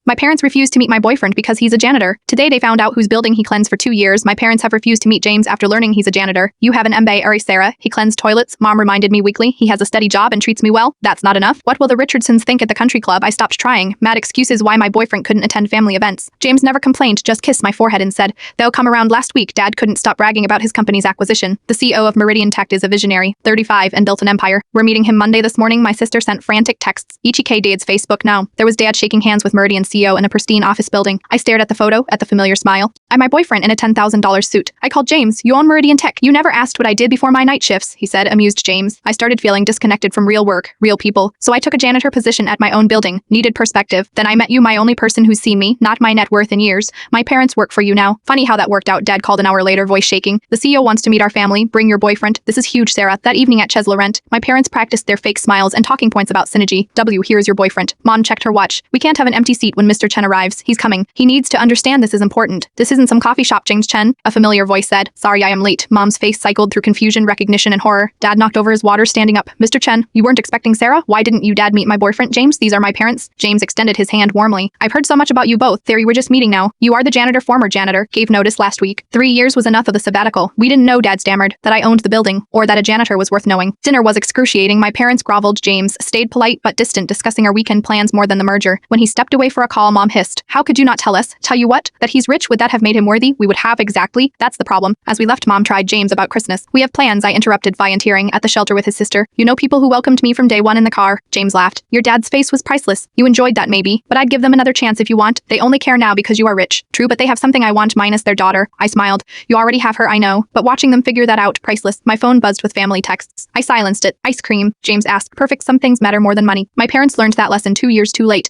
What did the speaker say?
My parents refused to meet my boyfriend because he's a janitor. Today they found out whose building he cleansed for 2 years. My parents have refused to meet James after learning he's a janitor. You have an MBA, Sarah. He cleansed toilets. Mom reminded me weekly. He has a steady job and treats me well. That's not enough. What will the Richardsons think at the country club? I stopped trying. Mad excuses why my boyfriend couldn't attend family events. James never complained, just kissed my forehead and said, "They'll come around." Last week, Dad couldn't stop bragging about his company's acquisition. The CEO of Meridian Tech is a visionary, 35, and built an empire. We're meeting him Monday this morning. My sister sent frantic texts. Ichike Dad's Facebook now. There was Dad shaking hands with Meridian CEO in a pristine office building. I stared at the photo, at the familiar smile. I'm my boyfriend in a $10,000 suit. I called James. You own Meridian Tech. You never asked what I did before my night shifts, he said, amused James. I started feeling disconnected from real work, real people. So I took a janitor position at my own building. Needed perspective. Then I met you, my only person who's seen me, not my net worth in years. My parents work for you now. Funny how that worked out, Dad called an hour later, voice shaking. The CEO wants to meet our family. Bring your boyfriend. This is huge, Sarah. That evening at Ches Laurent, my parents practiced their fake smiles and talking points about synergy. Here's your boyfriend. Mom checked her watch. We can't have an empty seat when Mr. Chen arrives. He's coming. He needs to understand this is important. This isn't some coffee shop, James Chen. A familiar voice said. Sorry, I am late. Mom's face cycled through confusion, recognition, and horror. Dad knocked over his water, standing up. Mr. Chen, you weren't expecting Sarah? Why didn't you, Dad, meet my boyfriend? James, these are my parents. James extended his hand warmly. I've heard so much about you both. We're just meeting now. You are the janitor, former janitor. Gave notice last week. 3 years was enough of the sabbatical. We didn't know, Dad stammered, that I owned the building, or that a janitor was worth knowing. Dinner was excruciating. My parents groveled. James stayed polite but distant, discussing our weekend plans more than the merger. When he stepped away for a call, Mom hissed. How could you not tell us? Tell you what? That he's rich? Would that have made him worthy? We would have exactly. That's the problem. As we left, Mom tried James about Christmas. We have plans, I interrupted, volunteering at the shelter with his sister. You know people who welcomed me from day one in the car. James laughed. Your dad's face was priceless. You enjoyed that maybe, but I'd give them another chance if you want. They only care now because you are rich. True, but they have something I want minus their daughter. I smiled. You already have her, I know, but watching them figure that out, priceless. My phone buzzed with family texts. I silenced it. Ice cream? James asked. Perfect, some things matter more than money. My parents learned that lesson 2 years too late.